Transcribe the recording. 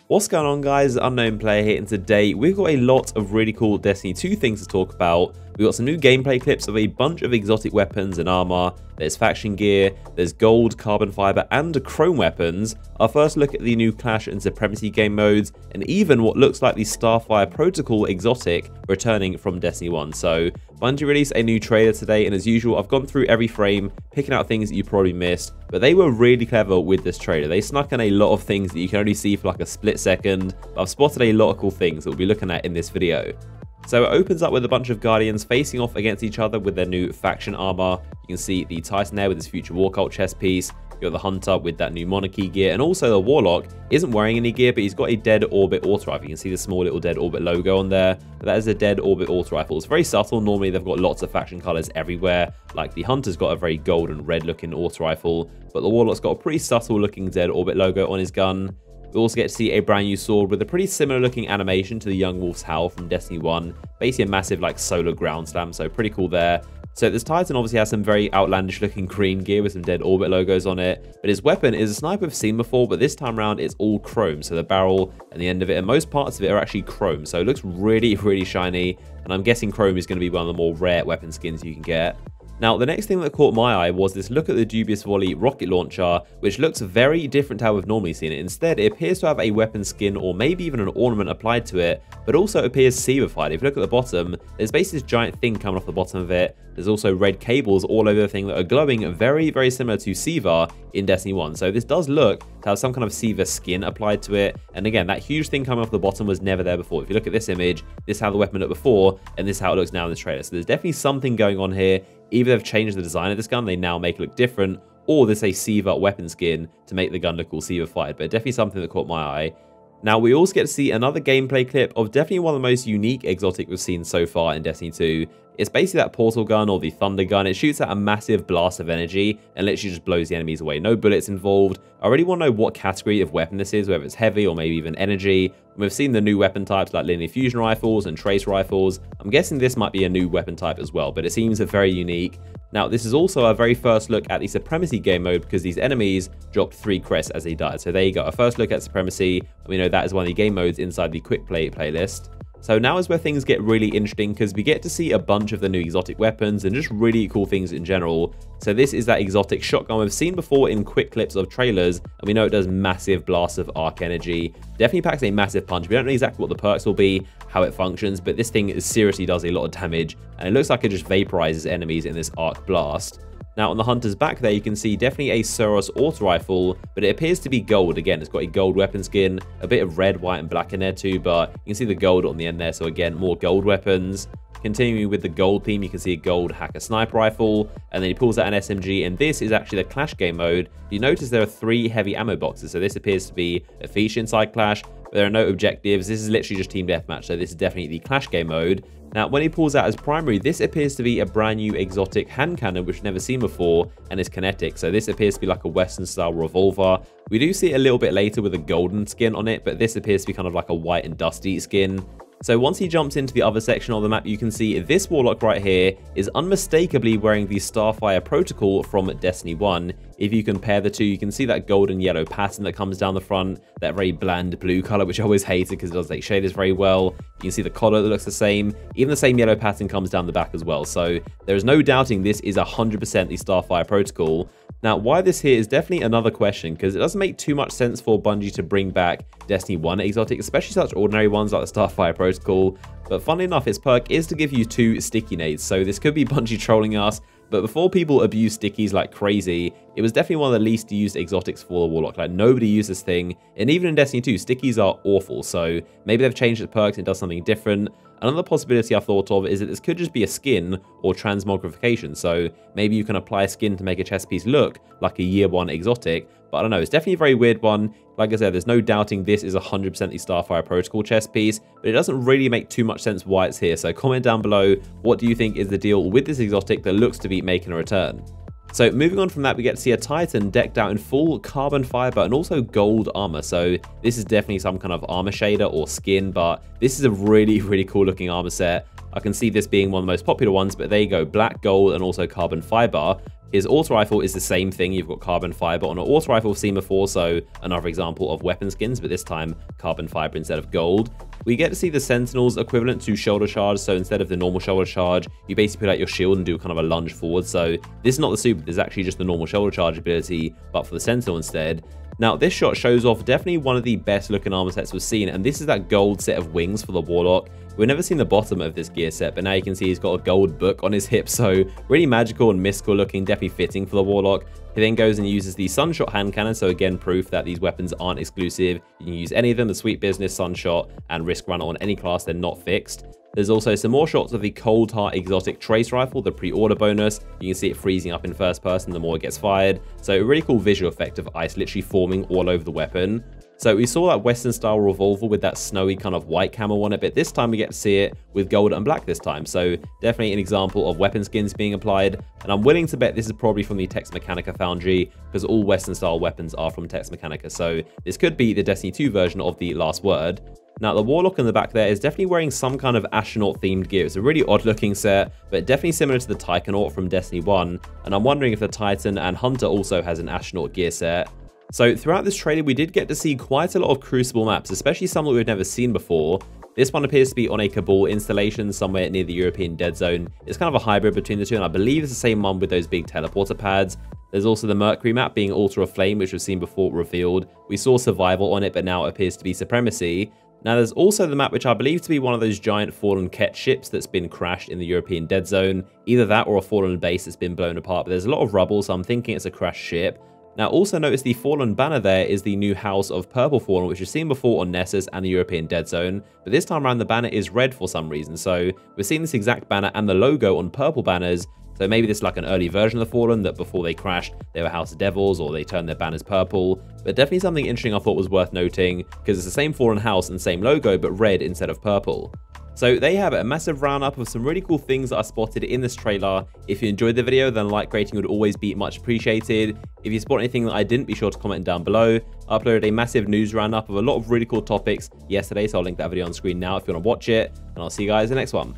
What's going on, guys? Unknown Player here, and today we've got a lot of really cool Destiny 2 things to talk about. We've got some new gameplay clips of a bunch of exotic weapons and armor. There's faction gear, there's gold, carbon fiber, and chrome weapons. Our first look at the new Clash and Supremacy game modes, and even what looks like the Starfire Protocol exotic returning from Destiny 1. So, Bungie released a new trailer today, and as usual, I've gone through every frame, picking out things that you probably missed, but they were really clever with this trailer. They snuck in a lot of things that you can only see for like a split second, but I've spotted a lot of cool things that we'll be looking at in this video. So it opens up with a bunch of Guardians facing off against each other with their new faction armor. You can see the Titan there with his future War Cult chest piece. You've got the Hunter with that new Monarchy gear, and also the Warlock isn't wearing any gear, but he's got a Dead Orbit Auto Rifle. You can see the small little Dead Orbit logo on there, but that is a Dead Orbit Auto Rifle. It's very subtle. Normally they've got lots of faction colors everywhere, like the Hunter's got a very gold and red looking Auto Rifle, but the Warlock's got a pretty subtle looking Dead Orbit logo on his gun. We also get to see a brand new sword with a pretty similar looking animation to the Young Wolf's Howl from Destiny 1. Basically a massive like solar ground slam, so pretty cool there. So this Titan obviously has some very outlandish looking green gear with some Dead Orbit logos on it. But his weapon is a sniper we've seen before, but this time around it's all chrome. So the barrel and the end of it and most parts of it are actually chrome. So it looks really, really shiny. And I'm guessing chrome is going to be one of the more rare weapon skins you can get. Now, the next thing that caught my eye was this look at the Dubious Volley rocket launcher, which looks very different to how we've normally seen it. Instead, it appears to have a weapon skin or maybe even an ornament applied to it, but also appears SIVA-fied. If you look at the bottom, there's basically this giant thing coming off the bottom of it. There's also red cables all over the thing that are glowing very, very similar to SIVA in Destiny 1. So this does look to have some kind of SIVA skin applied to it. And again, that huge thing coming off the bottom was never there before. If you look at this image, this is how the weapon looked before, and this is how it looks now in the trailer. So there's definitely something going on here. Either they've changed the design of this gun, they now make it look different, or there's a SIVA weapon skin to make the gun look all SIVA-fied, but definitely something that caught my eye. Now, we also get to see another gameplay clip of definitely one of the most unique exotic we've seen so far in Destiny 2. It's basically that portal gun or the thunder gun. It shoots out a massive blast of energy and literally just blows the enemies away. No bullets involved. I really want to know what category of weapon this is, whether it's heavy or maybe even energy. We've seen the new weapon types like linear fusion rifles and trace rifles. I'm guessing this might be a new weapon type as well, but it seems very unique. Now, this is also our very first look at the Supremacy game mode because these enemies dropped 3 crests as they died. So there you go, our first look at Supremacy. We know that is one of the game modes inside the Quick Play playlist. So now is where things get really interesting because we get to see a bunch of the new exotic weapons and just really cool things in general. So this is that exotic shotgun we've seen before in quick clips of trailers, and we know it does massive blasts of arc energy. Definitely packs a massive punch. We don't know exactly what the perks will be, how it functions, but this thing seriously does a lot of damage, and it looks like it just vaporizes enemies in this arc blast. Now, on the Hunter's back there, you can see definitely a Soros auto rifle, but it appears to be gold. Again, it's got a gold weapon skin, a bit of red, white, and black in there too, but you can see the gold on the end there. So again, more gold weapons. Continuing with the gold theme, you can see a gold hacker sniper rifle, and then he pulls out an SMG, and this is actually the Clash game mode. You notice there are 3 heavy ammo boxes, so this appears to be a feature inside Clash, but there are no objectives. This is literally just team deathmatch, so this is definitely the Clash game mode. Now, when he pulls out his primary, this appears to be a brand new exotic hand cannon, which we've never seen before, and is kinetic. So this appears to be like a Western-style revolver. We do see it a little bit later with a golden skin on it, but this appears to be kind of like a white and dusty skin. So once he jumps into the other section of the map, you can see this Warlock right here is unmistakably wearing the Starfire Protocol from Destiny 1. If you compare the two, you can see that gold and yellow pattern that comes down the front, that very bland blue color, which I always hated because it does take shaders very well. You can see the collar that looks the same. Even the same yellow pattern comes down the back as well. So there is no doubting this is 100% the Starfire Protocol. Now, why this here is definitely another question, because it doesn't make too much sense for Bungie to bring back Destiny 1 exotic, especially such ordinary ones like the Starfire Protocol. But funnily enough, its perk is to give you 2 sticky nades, so this could be Bungie trolling us. But before people abuse stickies like crazy, it was definitely one of the least used exotics for the Warlock. Like, nobody used this thing, and even in Destiny 2, stickies are awful, so maybe they've changed its perks and it does something different. Another possibility I thought of is that this could just be a skin or transmogrification, so maybe you can apply a skin to make a chest piece look like a year 1 exotic, but I don't know, it's definitely a very weird one. Like I said, there's no doubting this is 100% the Starfire Protocol chest piece, but it doesn't really make too much sense why it's here, so comment down below, what do you think is the deal with this exotic that looks to be making a return? So moving on from that, we get to see a Titan decked out in full carbon fiber and also gold armor. So this is definitely some kind of armor shader or skin, but this is a really, really cool looking armor set. I can see this being one of the most popular ones, but there you go, black, gold, and also carbon fiber. His auto rifle is the same thing. You've got carbon fiber on an auto rifle we've seen before, so another example of weapon skins, but this time carbon fiber instead of gold. We get to see the Sentinels equivalent to shoulder charge, so instead of the normal shoulder charge, you basically put out your shield and do kind of a lunge forward. So this is not the super, this is actually just the normal shoulder charge ability, but for the Sentinel instead. Now, this shot shows off definitely one of the best looking armor sets we've seen, and this is that gold set of wings for the Warlock. We've never seen the bottom of this gear set, but now you can see he's got a gold book on his hip, so really magical and mystical looking, definitely fitting for the Warlock. He then goes and uses the Sunshot hand cannon, so again, proof that these weapons aren't exclusive. You can use any of them, the Sweet Business, Sunshot, and Risk Runner on any class, they're not fixed. There's also some more shots of the Cold Heart Exotic Trace Rifle, the pre-order bonus. You can see it freezing up in first person the more it gets fired. So a really cool visual effect of ice literally forming all over the weapon. So we saw that Western style revolver with that snowy kind of white camo on it, but this time we get to see it with gold and black this time. So definitely an example of weapon skins being applied. And I'm willing to bet this is probably from the Tex Mechanica foundry, because all Western style weapons are from Tex Mechanica. So this could be the Destiny 2 version of the Last Word. Now, the Warlock in the back there is definitely wearing some kind of astronaut-themed gear. It's a really odd-looking set, but definitely similar to the Taikonaut from Destiny 1. And I'm wondering if the Titan and Hunter also has an astronaut gear set. So throughout this trailer, we did get to see quite a lot of Crucible maps, especially some that we've never seen before. This one appears to be on a Cabal installation somewhere near the European Dead Zone. It's kind of a hybrid between the two, and I believe it's the same one with those big teleporter pads. There's also the Mercury map being Altar of Flame, which we've seen before revealed. We saw Survival on it, but now it appears to be Supremacy. Now, there's also the map which I believe to be one of those giant fallen Ket ships that's been crashed in the European Dead Zone. Either that or a fallen base that's been blown apart, but there's a lot of rubble, so I'm thinking it's a crashed ship. Now, also notice the fallen banner there is the new House of Purple Fallen, which we've seen before on Nessus and the European Dead Zone, but this time around the banner is red for some reason, so we're seeing this exact banner and the logo on purple banners. So maybe this is like an early version of the Fallen, that before they crashed, they were House of Devils, or they turned their banners purple. But definitely something interesting I thought was worth noting, because it's the same Fallen house and same logo, but red instead of purple. So there you have it, a massive roundup of some really cool things that I spotted in this trailer. If you enjoyed the video, then like rating would always be much appreciated. If you spot anything that I didn't, be sure to comment down below. I uploaded a massive news roundup of a lot of really cool topics yesterday, so I'll link that video on screen now if you want to watch it. And I'll see you guys in the next one.